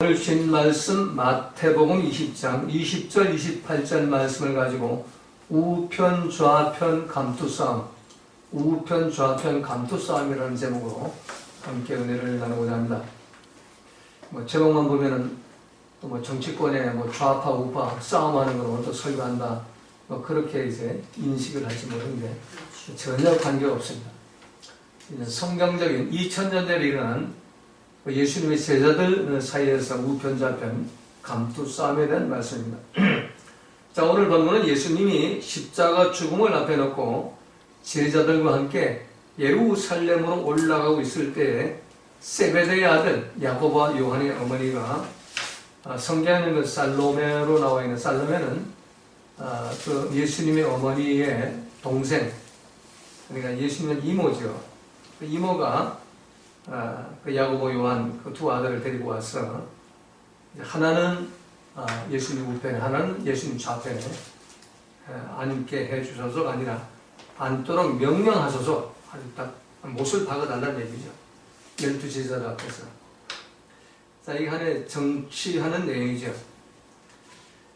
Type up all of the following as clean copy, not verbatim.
오늘 주신 말씀 마태복음 20장 20절 28절 말씀을 가지고 우편 좌편 감투싸움, 우편 좌편 감투싸움이라는 제목으로 함께 은혜를 나누고자 합니다. 제목만 보면은 또 정치권에 좌파 우파 싸움하는 걸 또 설교한다, 그렇게 이제 인식을 하지 못하는데 전혀 관계가 없습니다. 성경적인 2000년 전에 일어난 예수님의 제자들 사이에서 우편 좌편 감투 싸움에 대한 말씀입니다. 자, 오늘 본문은 예수님이 십자가 죽음을 앞에 놓고 제자들과 함께 예루살렘으로 올라가고 있을 때에 세베대의 아들 야고보와 요한의 어머니가, 성경에는 그 살로메로 나와 있는, 살로메는 그 예수님의 어머니의 동생, 그러니까 예수님의 이모죠. 그 이모가 그 야고보 요한 그 두 아들을 데리고 와서 하나는 예수님 우편에, 하나는 예수님 좌편에 앉게 해주셔서가 아니라 앉도록 명령하셔서 아주 딱 못을 박아달라는 얘기죠. 12제자들 앞에서. 자, 이게 하나의 정치하는 내용이죠.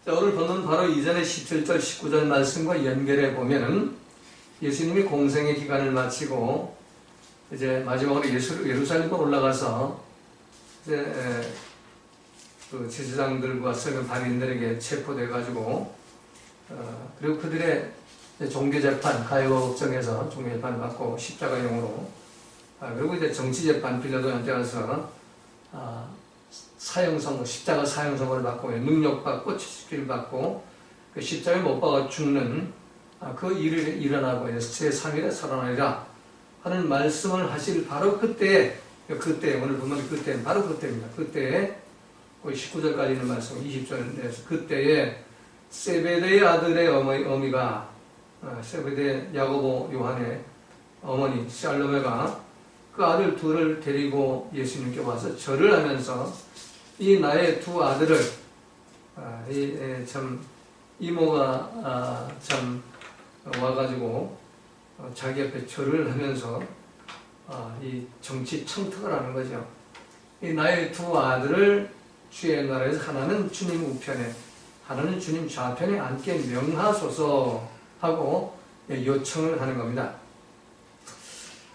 자, 오늘 본문 바로 이전의 17절 19절 말씀과 연결해 보면은 예수님이 공생의 기간을 마치고 이제 마지막으로 예루살렘으로 올라가서 이제 그 제사장들과 서기관 바리새인들에게 체포돼 가지고 그리고 그들의 종교재판, 가해법정에서 종교재판을 받고 십자가형으로, 그리고 이제 정치재판 빌라도한테 가서 사형선고, 십자가 사형선고를 받고 능력받고 채찍질 받고 그 십자가에 못 박아 죽는 그 일이 일어나고 제3일에 살아나리라 하는 말씀을 하실 바로 그때, 오늘 보면 그때, 바로 그때입니다. 그때에 19절까지 있는 말씀, 20절에서 그때에 세베대의 아들의 어미가, 세베대 야고보 요한의 어머니 살로메가 그 아들 둘을 데리고 예수님께 와서 절을 하면서 이 나의 두 아들을, 참 이모가 참 와가지고 자기 앞에 절을 하면서 이 정치 청탁을 하는 거죠. 이 나의 두 아들을 주의 나라에서 하나는 주님 우편에, 하나는 주님 좌편에 앉게 명하소서 하고 요청을 하는 겁니다.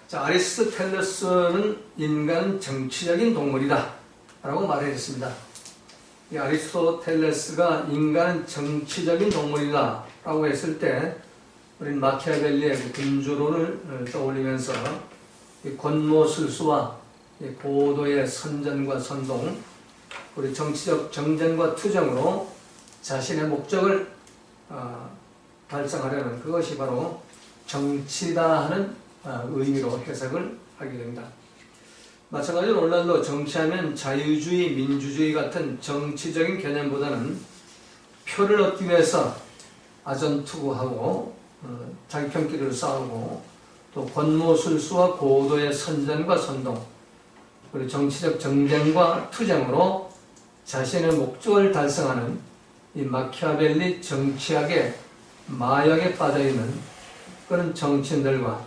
자, 아리스토텔레스는 인간은 정치적인 동물이다 라고 말했습니다. 이 아리스토텔레스가 인간은 정치적인 동물이다 라고 했을 때 우리는 마키아벨리의 군주론을 떠올리면서 권모술수와 고도의 선전과 선동, 우리 정치적 정쟁과 투쟁으로 자신의 목적을 달성하려는, 그것이 바로 정치다 하는 의미로 해석을 하게 됩니다. 마찬가지로 오늘날도 정치하면 자유주의, 민주주의 같은 정치적인 개념보다는 표를 얻기 위해서 아전투구하고 자기 편끼리를 싸우고 또 권모술수와 고도의 선전과 선동, 그리고 정치적 정쟁과 투쟁으로 자신의 목적을 달성하는 이 마키아벨리 정치학의 마약에 빠져있는 그런 정치인들과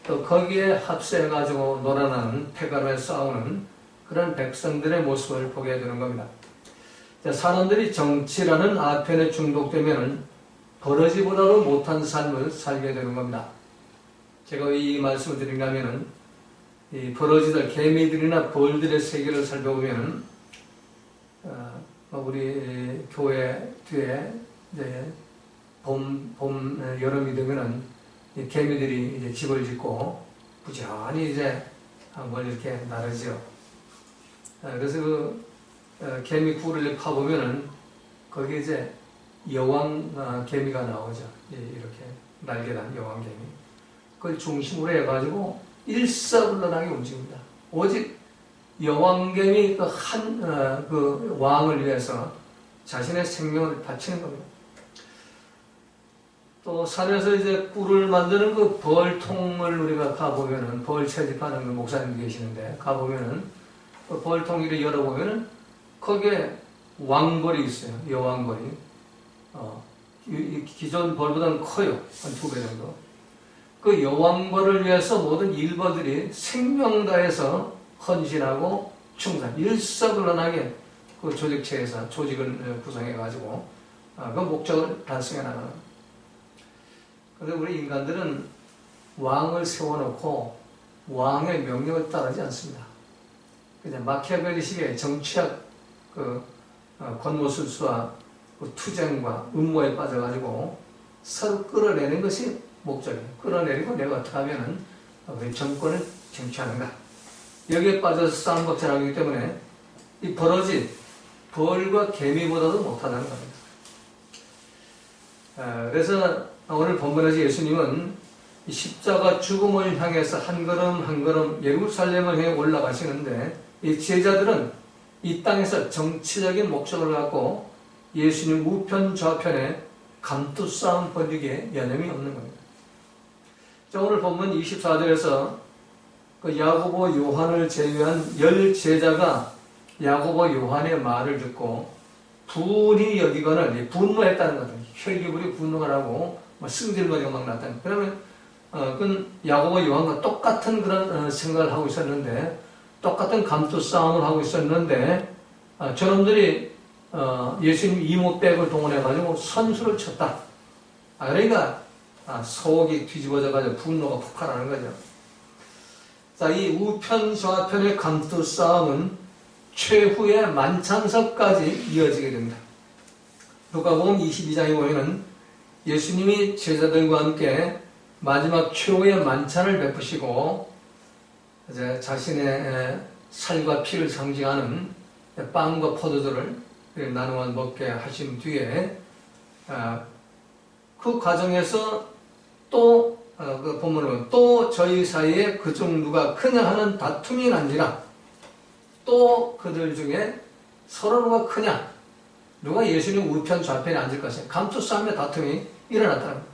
또 거기에 합세해가지고 놀아나는 패가름에 싸우는 그런 백성들의 모습을 보게 되는 겁니다. 사람들이 정치라는 아편에 중독되면 버러지보다도 못한 삶을 살게 되는 겁니다. 제가 이 말씀을 드리려면은 이 버러지들, 개미들이나 벌들의 세계를 살펴보면은 우리 교회 뒤에 이제 여름이 되면은 이 개미들이 이제 집을 짓고 부지런히 이제 뭘 이렇게 나르죠. 그래서 그 개미 굴을 파보면은 거기 이제 여왕 개미가 나오죠. 이렇게 날개단 여왕 개미. 그걸 중심으로 해가지고 일사불란하게 움직입니다. 오직 여왕 개미 그 왕을 위해서 자신의 생명을 바치는 겁니다. 또 산에서 이제 꿀을 만드는 그 벌통을 우리가 가보면은, 벌 채집하는 그 목사님이 계시는데 가보면은 그 벌통을 열어보면은 거기에 왕벌이 있어요. 여왕벌이. 기존 벌보다는 커요. 한 2배 정도. 그 여왕벌을 위해서 모든 일벌들이 생명 다해서 헌신하고 충성, 일사불란하게 그 조직체에서 조직을 구성해 가지고 그 목적을 달성해 나가는. 그런데 우리 인간들은 왕을 세워놓고 왕의 명령을 따르지 않습니다. 그냥 마키아벨리식의 정치학 권모술수와 그 투쟁과 음모에 빠져가지고 서로 끌어내는 것이 목적이에요. 끌어내리고 내가 어떻게 하면은 정권을 쟁취하는가. 여기에 빠져서 싸움 박전하기 때문에 이 버러지, 벌과 개미보다도 못하다는 겁니다. 그래서 오늘 본문에서 예수님은 이 십자가 죽음을 향해서 한 걸음 한 걸음 예루살렘을 향해 올라가시는데 이 제자들은 이 땅에서 정치적인 목적을 갖고 예수님 우편 좌편에 감투싸움 벌이기에 여념이 없는 겁니다. 자, 오늘 본문 24절에서 그 야고보 요한을 제외한 10제자가 야고보 요한의 말을 듣고 분이 여기거늘 분노했다는 거죠. 혈기불이 분노가 나고 승질머리가 막 났다는. 그러면 그건 야고보 요한과 똑같은 그런 생각을 하고 있었는데, 똑같은 감투싸움을 하고 있었는데 저놈들이 예수님 이모백을 동원해가지고 선수를 쳤다. 그러니까 속이 뒤집어져가지고 분노가 폭발하는 거죠. 자, 이 우편 좌편의 감투싸움은 최후의 만찬석까지 이어지게 됩니다. 누가복음 22장에 보면은 예수님이 제자들과 함께 마지막 최후의 만찬을 베푸시고 이제 자신의 살과 피를 상징하는 빵과 포도주를 나누어 먹게 하신 뒤에 그 과정에서 또 그 본문은 또 저희 사이에 그중 누가 크냐 하는 다툼이 난지라. 또 그들 중에 서로 누가 크냐, 누가 예수님 우편 좌편에 앉을 것이냐, 감투싸움의 다툼이 일어났다는 거예요.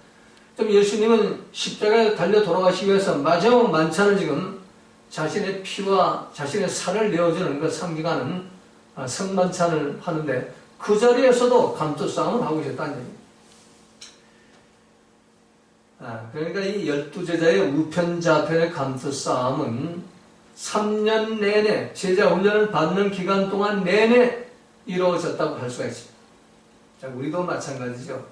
좀 예수님은 십자가에 달려 돌아가시기 위해서 마지막 만찬을 지금 자신의 피와 자신의 살을 내어주는 그 상징하는 성만찬을 하는데 그 자리에서도 감투싸움을 하고 있었다는 얘기예요. 그러니까 이 12제자의 우편좌편의 감투싸움은 3년 내내 제자 훈련을 받는 기간 동안 내내 이루어졌다고 할 수가 있습니다. 자, 우리도 마찬가지죠.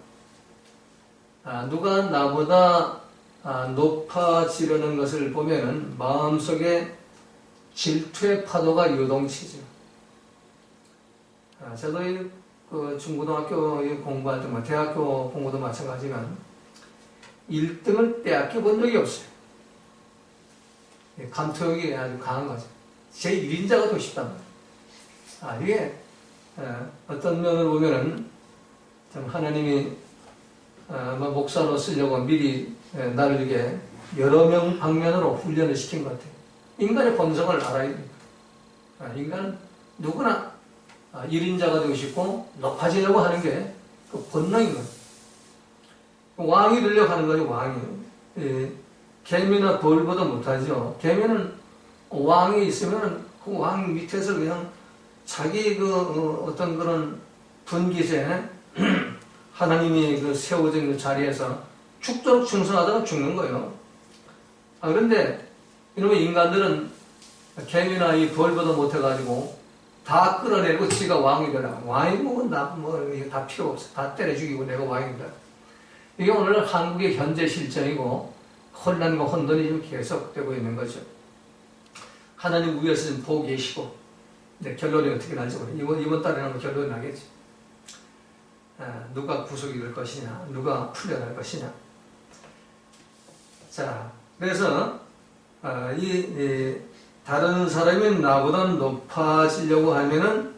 누가 나보다 높아지려는 것을 보면은 마음속에 질투의 파도가 요동치죠. 저도 그 중고등학교 공부할 때, 대학교 공부도 마찬가지지만 1등을 빼앗겨 본 적이 없어요. 감투욕이 아주 강한 거죠. 제 1인자가 되고 싶단 말이에요. 이게 어떤 면을 보면은 참 하나님이 목사로 쓰려고 미리 나를 이렇게 여러 명 방면으로 훈련을 시킨 것 같아요. 인간의 본성을 알아야 됩니다. 인간은 누구나 1인자가 되고 싶고 높아지려고 하는 게 그 본능인 거예요. 왕이 되려고 하는 거죠, 왕이. 개미나 벌보다 못하죠. 개미는 왕이 있으면 그 왕 밑에서 그냥 자기 어떤 그런 분깃에 하나님이 세워져 있는 자리에서 죽도록 충성하다가 죽는 거예요. 그런데 이놈의 인간들은 개미나 이 벌보다 못해가지고 다 끌어내고 지가 왕이 되라. 왕이 이게 다 필요 없어. 다 때려 죽이고 내가 왕이 되라. 이게 오늘 한국의 현재 실정이고 혼란과 혼돈이 좀 계속되고 있는 거죠. 하나님 위에서 좀 보고 계시고, 결론이 어떻게 날지 모르겠어요. 이번 달에는 결론이 나겠지. 누가 구속이 될 것이냐, 누가 풀려날 것이냐. 자, 그래서 다른 사람이 나보다 높아지려고 하면은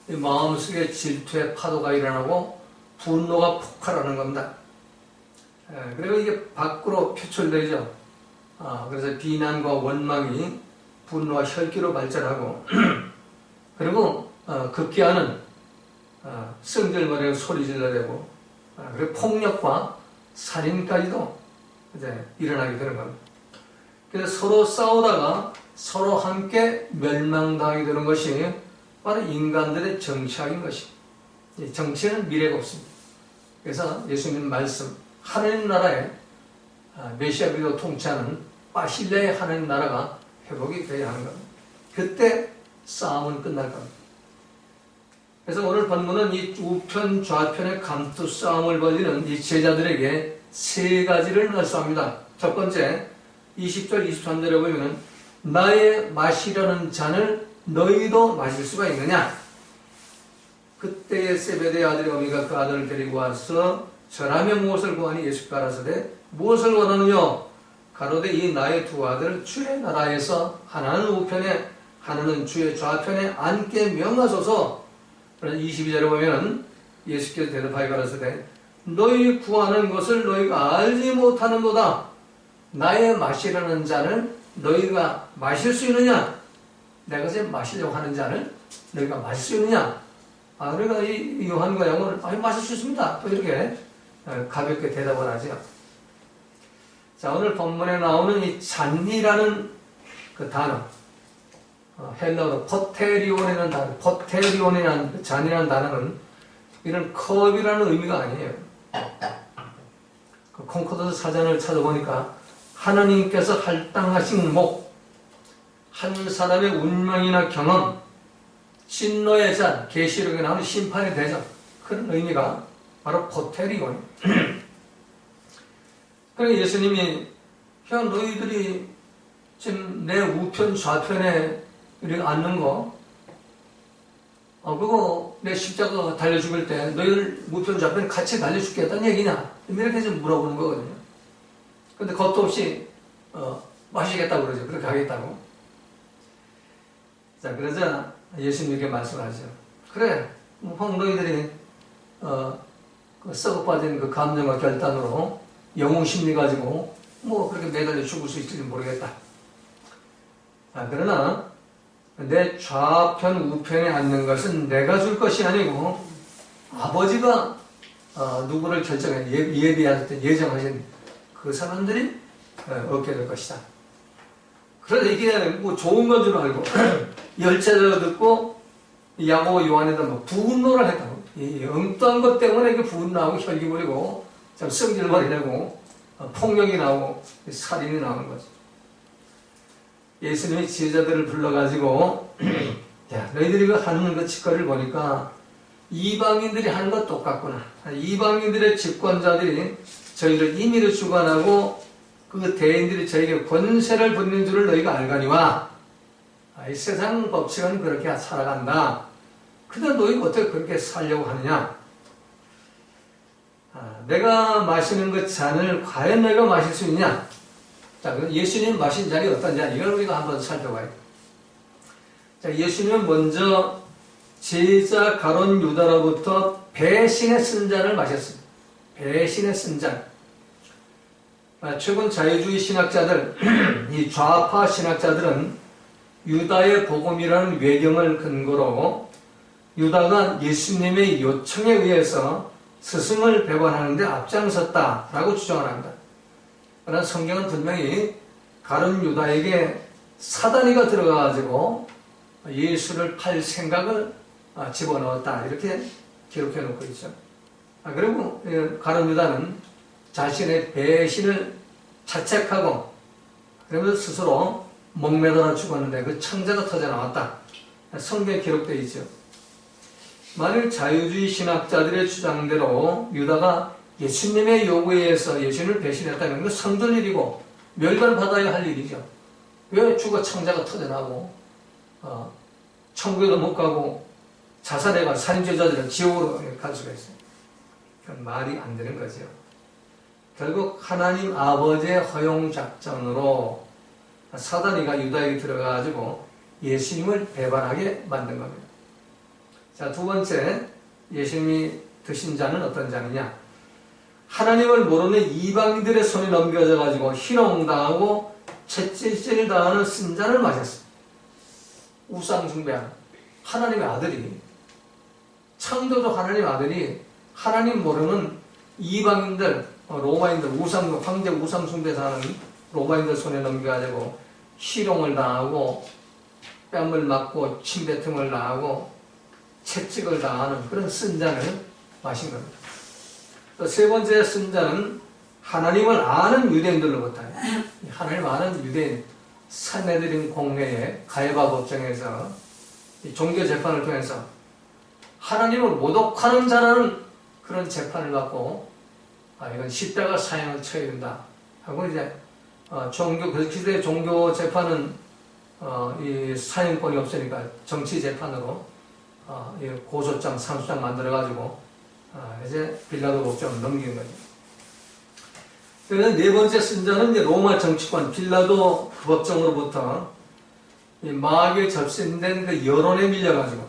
이 마음속에 질투의 파도가 일어나고 분노가 폭발하는 겁니다. 그리고 이게 밖으로 표출되죠. 그래서 비난과 원망이 분노와 혈기로 발전하고 그리고 급기야는 승질머리로 소리 질러대고 그리고 폭력과 살인까지도 이제 일어나게 되는 겁니다. 그래서 서로 싸우다가 서로 함께 멸망당하게 되는 것이 바로 인간들의 정치학인 것입니다. 정치에는 미래가 없습니다. 그래서 예수님 말씀, 하나님 나라에 메시아 그리스도 통치하는 바실레의 하나님 나라가 회복이 되어야 하는 겁니다. 그때 싸움은 끝날 겁니다. 그래서 오늘 본문은 이 우편 좌편의 감투 싸움을 벌이는 이 제자들에게 세 가지를 말씀합니다. 첫 번째, 20절, 23절에 보면 나의 마시려는 잔을 너희도 마실 수가 있느냐? 그때에 세베대의 아들이 어미가 그 아들을 데리고 와서 절하며 무엇을 구하니 예수께서 가라사대 무엇을 원하느냐? 가로되 이 나의 두 아들 주의 나라에서 하나는 우편에 하나는 주의 좌편에 앉게 명하소서. 22절에 보면 예수께서 대답하여 가라사대 너희 구하는 것을 너희가 알지 못하는도다. 나의 마시려는 잔을 너희가 마실 수 있느냐? 내가 지금 마시려고 하는 잔을 너희가 마실 수 있느냐? 그러니까 이 요한과 야고보는 마실 수 있습니다. 또 이렇게 가볍게 대답을 하죠. 자, 오늘 본문에 나오는 이 잔이라는 그 단어, 헬라어로 포테리온이라는 단어, 포테리온이라는 그 잔이라는 단어는 이런 컵이라는 의미가 아니에요. 그 콩코더스 사전을 찾아보니까 하나님께서 할당하신 목, 한 사람의 운명이나 경험, 진노의 잔, 계시록에 나오는 심판의 대전, 그런 의미가 바로 포테리온. 그러니까 예수님이 그냥 너희들이 지금 내 우편 좌편에 이렇게 앉는 거, 그거 내 십자가 달려 죽을 때 너희들 우편 좌편에 같이 달려 죽겠다는 얘기냐? 이렇게 좀 물어보는 거거든요. 근데 겁도 없이 마시겠다고 그러죠. 그렇게 하겠다고. 자, 그러자 예수님에게 말씀하죠. 그래, 너희들이 그 썩어 빠진 그 감정과 결단으로 영웅 심리 가지고 그렇게 매달려 죽을 수 있을지 모르겠다. 그러나 내 좌편 우편에 앉는 것은 내가 줄 것이 아니고 아버지가 누구를 예비하실 때 예정하신 그 사람들이 얻게 될 것이다. 그런데 이게 좋은 건 줄 알고 열차를 듣고 야고보 요한에다 분노를 했다고. 이 엉뚱한 것 때문에 이게 분노하고 혈기 부리고 참 성질머리 내고 폭력이 나오고 살인이 나오는 거죠. 예수님이 제자들을 불러가지고 야, 너희들이 하는 그 짓거리를 보니까 이방인들이 하는 것 똑같구나. 이방인들의 집권자들이 저희를 임의로 주관하고 그 대인들이 저에게 권세를 부리는 줄을 너희가 알거니와 이 세상 법칙은 그렇게 살아간다. 근데 너희가 어떻게 그렇게 살려고 하느냐? 내가 마시는 그 잔을 과연 너희가 마실 수 있냐? 자, 그럼 예수님 마신 잔이 어떤 잔? 이걸 우리가 한번 살펴봐요. 자, 예수님은 먼저 제자 가룟 유다로부터 배신의 쓴 잔을 마셨습니다. 배신의 쓴 잔. 최근 자유주의 신학자들, 이 좌파 신학자들은 유다의 복음이라는 외경을 근거로 유다가 예수님의 요청에 의해서 스승을 배반하는 데 앞장섰다라고 주장을 합니다. 그러나 성경은 분명히 가룟 유다에게 사단이가 들어가가지고 예수를 팔 생각을 집어넣었다 이렇게 기록해 놓고 있죠. 그리고 가룟 유다는 자신의 배신을 자책하고 그러면서 스스로 목매달아 죽었는데 그 창자가 터져 나왔다. 성경에 기록되어 있죠. 만일 자유주의 신학자들의 주장대로 유다가 예수님의 요구에 의해서 예수님을 배신했다면 그 성들 일이고 멸관받아야 할 일이죠. 왜 죽어 창자가 터져나고 천국에도 못 가고 자살해가 살인죄자들은 지옥으로 갈 수가 있어요. 그건 말이 안 되는 거죠. 결국 하나님 아버지의 허용 작전으로 사단이가 유다에게 들어가가지고 예수님을 배반하게 만든 겁니다. 자, 두 번째, 예수님이 드신 잔은 어떤 잔이냐? 하나님을 모르는 이방인들의 손에 넘겨져가지고 희롱당하고 채찍질 당하는 쓴 잔을 마셨습니다. 우상숭배하는 하나님의 아들이, 창조주 하나님의 아들이 하나님 모르는 이방인들, 로마인들, 황제 우상숭배에서 하는 로마인들 손에 넘겨가지고 희롱을 당하고 뺨을 맞고 침뱉음을 당하고 채찍을 당하는 그런 쓴 잔을 마신 겁니다. 또 세 번째 쓴 잔은 하나님을 아는 유대인들로부터요. 하나님 아는 유대인 산헤드린 공회에 가야바 법정에서 종교 재판을 통해서 하나님을 모독하는 자라는 그런 재판을 받고 이건 십자가 사형을 쳐야 된다 하고 이제 그 기대 종교 재판은 이 사형권이 없으니까 정치 재판으로 고소장, 상소장 만들어 가지고 이제 빌라도 법정을 넘기는 거죠. 그래서 네 번째 승자는 이제 로마 정치권 빌라도 법정으로부터 이 마귀에 접신된 그 여론에 밀려가지고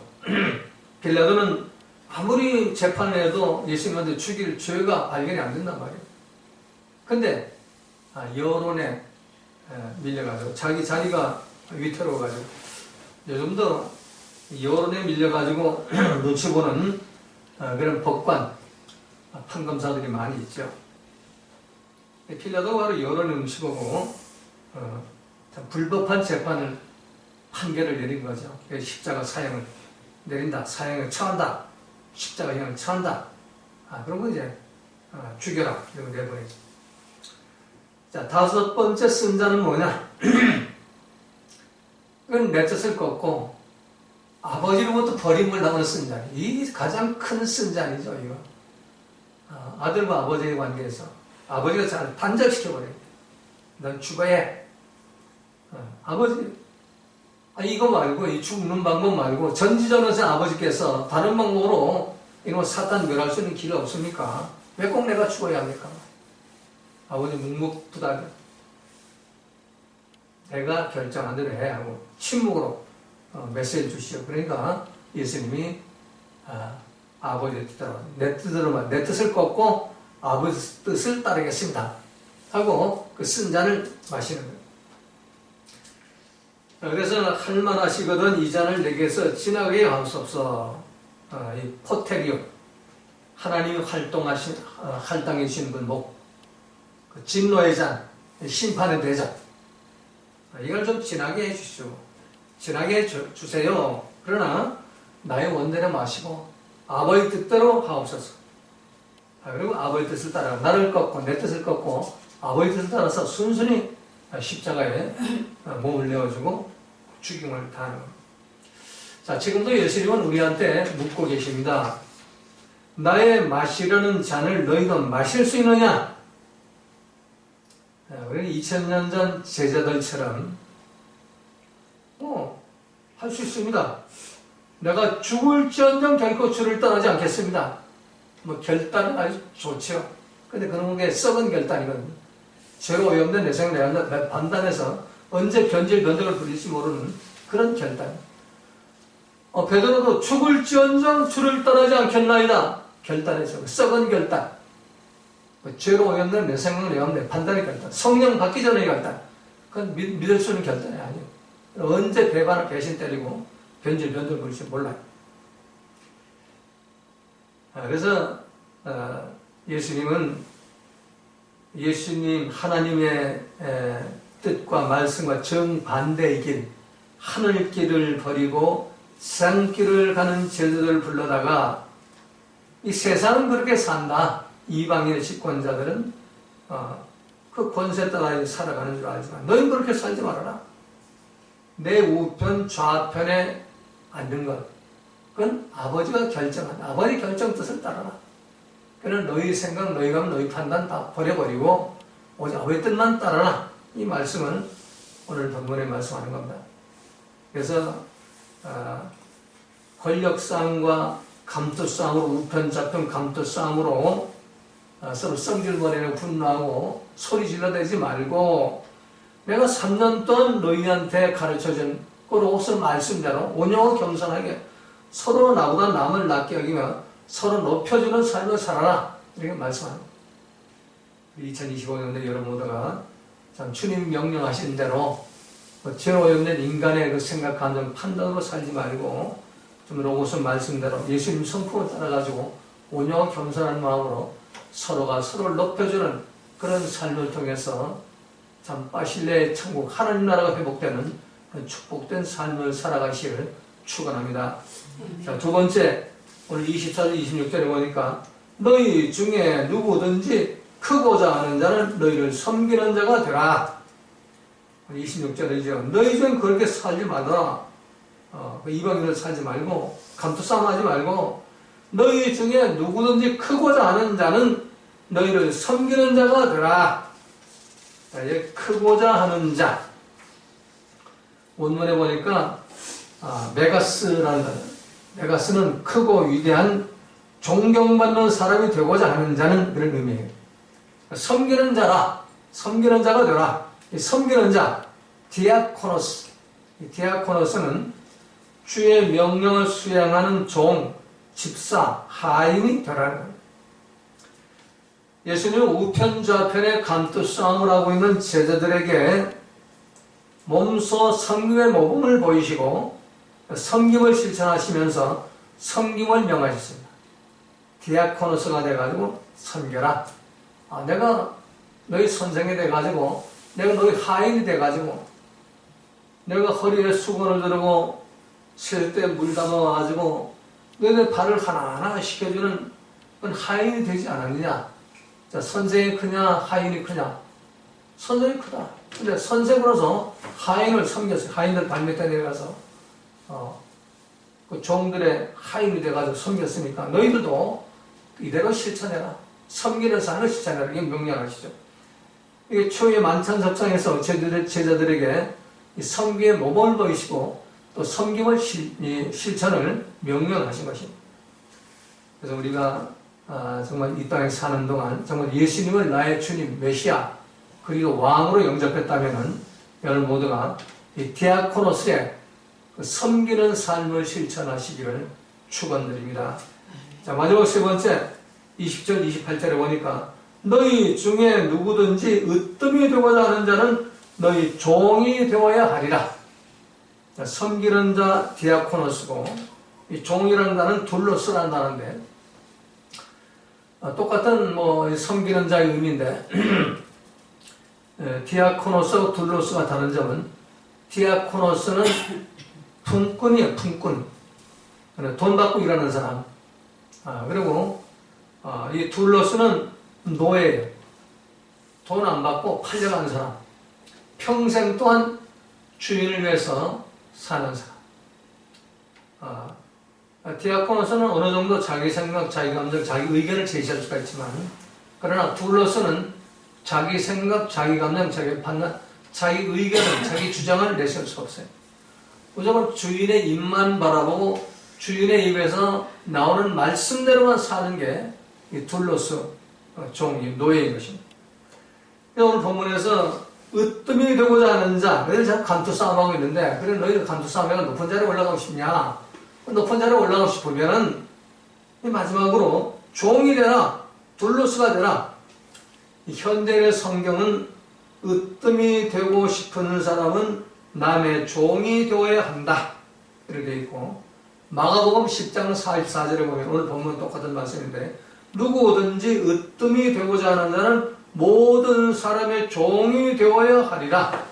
빌라도는 아무리 재판을 해도 예수님한테 죽일 죄가 발견이 안 된단 말이에요. 근데 여론에 밀려가지고 자기 자리가 위태로워가지고 요즘도 여론에 밀려가지고 눈치 보는 그런 법관, 판검사들이 많이 있죠. 빌라도가 바로 여론의 눈치 보고 불법한 재판을 판결을 내린 거죠. 십자가 사형을 내린다, 사형을 처한다, 십자가형을 처한다. 그런 거 이제 죽여라 이러고 내보내죠. 자, 다섯 번째 승자는 뭐냐? 이건 내 뜻을 꺾고 아버지로부터 버림을 당하는 승자. 이 가장 큰 승자이죠, 이거. 아들과 아버지의 관계에서 아버지가 잘 단절시켜버려요. 넌 죽어야 해. 아버지, 이거 말고, 이 죽는 방법 말고, 전지전능하신 아버지께서 다른 방법으로 이놈 사탄 멸할 수 있는 길이 없습니까? 왜 꼭 내가 죽어야 합니까? 아버지 묵묵부답해. 내가 결정한 대로 해 하고 침묵으로 메시지를 주시오. 그러니까 예수님이 아버지의 뜻대로 내 뜻을 꺾고 아버지 뜻을 따르겠습니다 하고 그 쓴잔을 마시는 거예요. 그래서 할만하시거든 이 잔을 내게서 지나가게 하옵소서. 이 포테리오, 하나님이 할당해 주시는 그 목, 그 진노의 잔, 심판의 대잔, 이걸 좀 진하게 해주시오. 진하게 주세요. 그러나 나의 원대로 마시고 아버지 뜻대로 하옵소서. 그리고 아버지 뜻을 따라 나를 꺾고 내 뜻을 꺾고 아버지 뜻을 따라서 순순히 십자가에 몸을 내어주고 죽임을 당하는 겁니다. 자, 지금도 예수님은 우리한테 묻고 계십니다. 나의 마시려는 잔을 너희도 마실 수 있느냐? 우리는 2000년 전 제자들처럼 할 수 있습니다. 내가 죽을지언정 결코 주를 떠나지 않겠습니다. 결단은 아주 좋죠. 근데 그런 게 썩은 결단이거든요. 죄로 오염된 내 생을 내가 판단해서 언제 변질변덕을 부릴지 모르는 그런 결단. 베드로도 죽을지언정 주를 떠나지 않겠나이다. 결단해서 썩은 결단. 죄로 오염된 내 생을 내가 판단의 결단. 성령 받기 전의 결단. 그건 믿을 수 있는 결단이 아니에요. 언제 배반을 배신 때리고 변질변덕을 부릴지 몰라요. 그래서 예수님 하나님의 뜻과 말씀과 정반대의 길, 하늘길을 버리고 세상길을 가는 제자들을 불러다가 이 세상은 그렇게 산다. 이방인의 집권자들은 그 권세 따라 살아가는 줄 알지만 너희는 그렇게 살지 말아라. 내 우편 좌편에 앉는 것, 그건 아버지가 결정한 아버지 결정 뜻을 따라라. 그는 너희 생각, 너희 감, 너희 판단 다 버려버리고 오직 아버지 뜻만 따라라. 이 말씀은 오늘 본문에 말씀하는 겁니다. 그래서 권력싸움과 감투싸움으로 우편 좌편 감투싸움으로 서로 성질머리내고 분노하고 소리 질러대지 말고 내가 3년 동안 너희한테 가르쳐준 그로서 말씀대로 온유하고 겸손하게 서로 나보다 남을 낮게 여기며 서로 높여주는 삶을 살아라. 이렇게 말씀합니다. 2025년에 여러분 모두가 참 주님 명령하신 대로 죄로 오염된 인간의 그 생각, 감정, 판단으로 살지 말고 좀 로고스 말씀대로 예수님 성품을 따라가지고 온유하고 겸손한 마음으로 서로가 서로를 높여주는 그런 삶을 통해서 참 바실레의 천국 하나님 나라가 회복되는 축복된 삶을 살아가시기를 축원합니다. 자, 두 번째 오늘 24절 26절에 보니까 너희 중에 누구든지 크고자 하는 자는 너희를 섬기는 자가 되라. 26절이죠. 너희 중에 그렇게 살지 말아라. 이방인들 살지 말고 감투싸움 하지 말고 너희 중에 누구든지 크고자 하는 자는 너희를 섬기는 자가 되라. 크고자 하는 자. 원문에 보니까 메가스라는 단어. 메가스는 크고 위대한 존경받는 사람이 되고자 하는 자는 그런 의미예요. 섬기는 자라. 섬기는 자가 되라. 이 섬기는 자, 디아코노스. 이 디아코노스는 주의 명령을 수행하는 종, 집사, 하인이 되라는 거예요. 예수님은 우편좌편의 감투싸움을 하고 있는 제자들에게 몸소 섬김의 모범을 보이시고 섬김을 실천하시면서 섬김을 명하셨습니다. 디아코노스가 돼가지고 섬겨라. 내가 너희 선생이 돼가지고 내가 너희 하인이 돼가지고 내가 허리에 수건을 두르고 쉴 때 물 담아가지고 너희들 발을 하나하나 시켜주는 그건 하인이 되지 않았느냐. 자, 선생이 크냐 하인이 크냐. 선생이 크다. 근데 선생으로서 하인을 섬겼어요. 하인들 발 밑에 내려가서 그 종들의 하인이 돼가지고 섬겼으니까 너희들도 이대로 실천해라. 섬기는 삶을 실천해라. 이게 명령하시죠. 이게 초유의 만찬석상에서 제자들에게 이 섬기의 모범을 보이시고 또 섬김을 실천을 명령하신 것입니다. 그래서 우리가 정말 이 땅에 사는 동안 정말 예수님을 나의 주님, 메시아 그리고 왕으로 영접했다면 여러분 모두가 이 디아코노스의 그 섬기는 삶을 실천하시기를 축원드립니다. 자, 마지막 세 번째 20절 28절에 보니까 너희 중에 누구든지 으뜸이 되고자 하는 자는 너희 종이 되어야 하리라. 자, 섬기는 자 디아코노스고 이 종이라는 단어는 둘로스라는 단어인데 똑같은 섬기는 자의 의미인데 디아코노스와 둘로스가 다른 점은 디아코노스는 품꾼이에요. 품꾼. 돈 받고 일하는 사람. 그리고 이 둘로스는 노예예요. 돈 안 받고 팔려가는 사람. 평생 동안 주인을 위해서 사는 사람. 디아코노스는 어느 정도 자기 생각, 자기 감정, 자기 의견을 제시할 수가 있지만 그러나 둘로스는 자기 생각, 자기 감정, 자기 판단, 자기 의견을, 자기 주장을 내세울 수가 없어요. 무조건 주인의 입만 바라보고 주인의 입에서 나오는 말씀대로만 사는 게 이 둘로스 종이 노예인 것입니다. 오늘 본문에서 으뜸이 되고자 하는 자, 너희들 자꾸 감투 싸움하고 있는데 그래 너희들 감투 싸움해서 높은 자리에 올라가고 싶냐? 높은 자리에 올라가고 싶으면은 마지막으로 종이 되라, 둘로스가 되라. 현대의 성경은 으뜸이 되고 싶은 사람은 남의 종이 되어야 한다. 이렇게 되어 있고 마가복음 10장 44절에 보면 오늘 본문 똑같은 말씀인데 누구든지 으뜸이 되고자 하는 자는 모든 사람의 종이 되어야 하리라.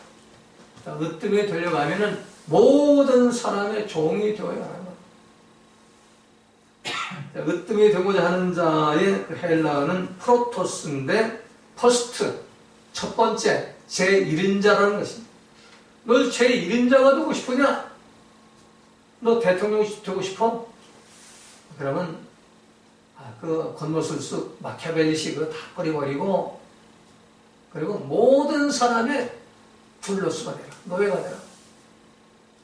자, 으뜸이 되려고 하면은 모든 사람의 종이 되어야 하는 자, 으뜸이 되고자 하는 자의 그 헬라어는 프로토스인데 퍼스트, 첫 번째, 제1인자라는 것입니다. 너 제1인자가 되고 싶으냐? 너 대통령 되고 싶어? 그러면 그 권모술수 마키아벨리식 그거 다 버리고 그리고 모든 사람의 둘로스가 되라. 노예가 되라.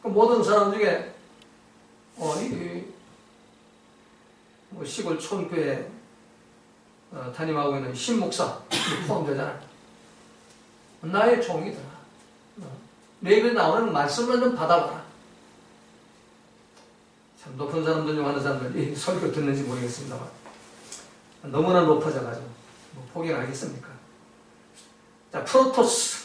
그 모든 사람 중에 시골 촌교회 담임하고 있는 신목사 포함되잖아. 나의 종이 되라. 내 입에 나오는 말씀만 좀 받아봐라. 참 높은 사람들 중 하는 사람들 설교 듣는지 모르겠습니다만 너무나 높아져가지고 포기를 하겠습니까? 자, 프로토스,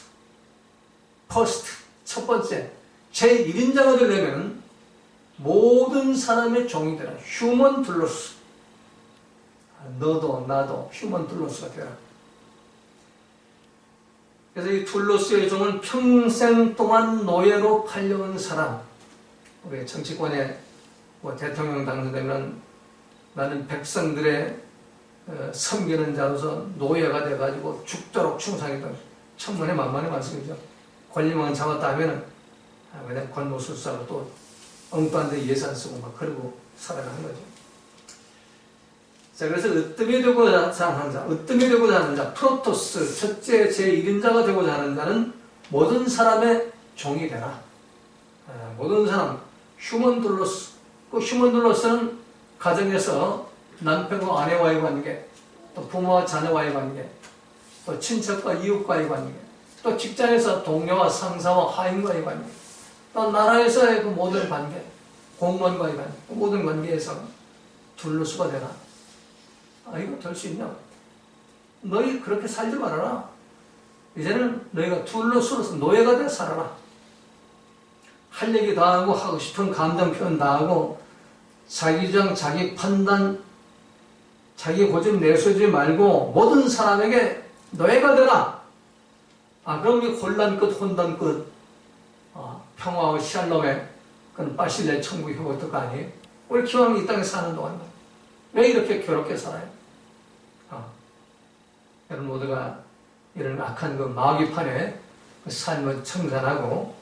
퍼스트, 첫 번째 제1인자가 되려면 모든 사람의 종이 되라. 휴먼 둘로스. 너도 나도 휴먼 둘로스가 되라. 그래서 이 둘로스의 종은 평생 동안 노예로 팔려온 사람. 우리 정치권에 대통령 당선되면 나는 백성들의 섬기는 자로서 노예가 돼가지고 죽도록 충성했던 천만의 만만의 말씀이죠. 권리만 잡았다 하면은 그냥 권모술사로 또 엉뚱한 데 예산 쓰고 막 그러고 살아가는 거죠. 자, 그래서 으뜸이 되고자 하는 자, 으뜸이 되고자 하는 자, 프로토스, 첫째 제1인자가 되고자 하는 자는 모든 사람의 종이 되라. 모든 사람, 휴먼둘로스. 그 휴먼둘로스는 가정에서 남편과 아내와의 관계, 또 부모와 자녀와의 관계, 또 친척과 이웃과의 관계, 또 직장에서 동료와 상사와 하인과의 관계, 또 나라에서의 그 모든 관계, 공무원과의 관계, 그 모든 관계에서 둘러수가 되라. 이거 될 수 있냐? 너희 그렇게 살지 말아라. 이제는 너희가 둘러수로서 노예가 되어 살아라. 할 얘기 다 하고 하고 싶은 감정 표현 다 하고 자기 주장, 자기 판단, 자기 고집 내세우지 말고 모든 사람에게 노예가 되라. 그럼 이 혼란 끝, 혼돈 끝, 평화와 샬롬의 그런 바실레 천국이 회복될 거 아니에요? 우리 기왕 이 땅에 사는 동안 왜 이렇게 괴롭게 살아요? 여러분 모두가 이런 악한 그 마귀판에 그 삶을 청산하고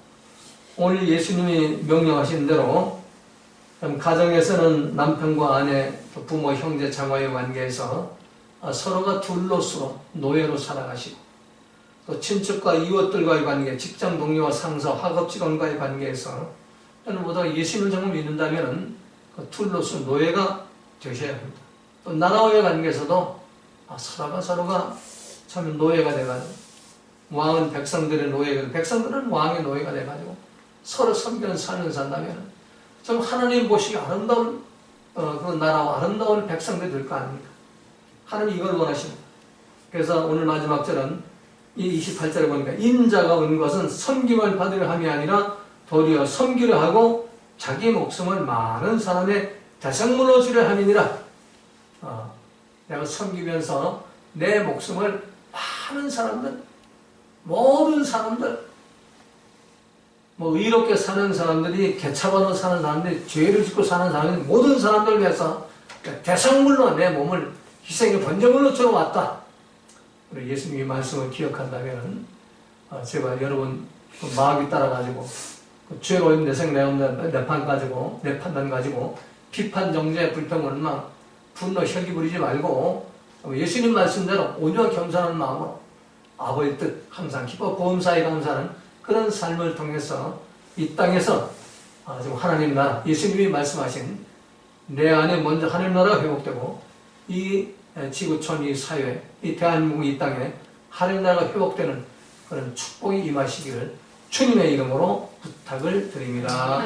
오늘 예수님이 명령하신 대로 가정에서는 남편과 아내, 또 부모, 형제, 자매의 관계에서 서로가 둘로서 노예로 살아가시고 또 친척과 이웃들과의 관계, 직장 동료와 상사, 학업 직원과의 관계에서 여러분 모두가 예수님을 정말 믿는다면 그 둘로서 노예가 되셔야 합니다. 또 나라와의 관계에서도 서로가 참 노예가 돼가지고 왕은 백성들의 노예가, 백성들은 왕의 노예가 돼가지고 서로 섬기는 삶을 산다면 좀 하나님 보시기 아름다운 그 나라와 아름다운 백성들이 될 거 아닙니까? 하나님 이걸 원하십니다. 그래서 오늘 마지막 절은 이 28절에 보니까 인자가 온 것은 섬김을 받으려 함이 아니라 도리어 섬기려 하고 자기 목숨을 많은 사람의 대성물로 주려 함이니라. 내가 섬기면서 내 목숨을 많은 사람들, 모든 사람들, 의롭게 사는 사람들이, 개차반으로 사는 사람들이, 죄를 짓고 사는 사람들이 모든 사람들을 위해서 대성물로 내 몸을 희생의 번제물로 주어왔다. 우리 예수님의 말씀을 기억한다면 제발 여러분 마귀 따라가지고 죄로 내 생각 내 판단 가지고 비판, 정죄, 불평, 원망, 분노, 혈기 부리지 말고 예수님 말씀대로 온유와 겸손한 마음으로 아버지 뜻 항상 기뻐 보험사에 감사하는 그런 삶을 통해서 이 땅에서 지금 하나님 나라, 예수님이 말씀하신 내 안에 먼저 하나님 나라가 회복되고 이 지구촌, 이 사회, 이 대한민국 이 땅에 하나님 나라가 회복되는 그런 축복이 임하시기를 주님의 이름으로 부탁을 드립니다.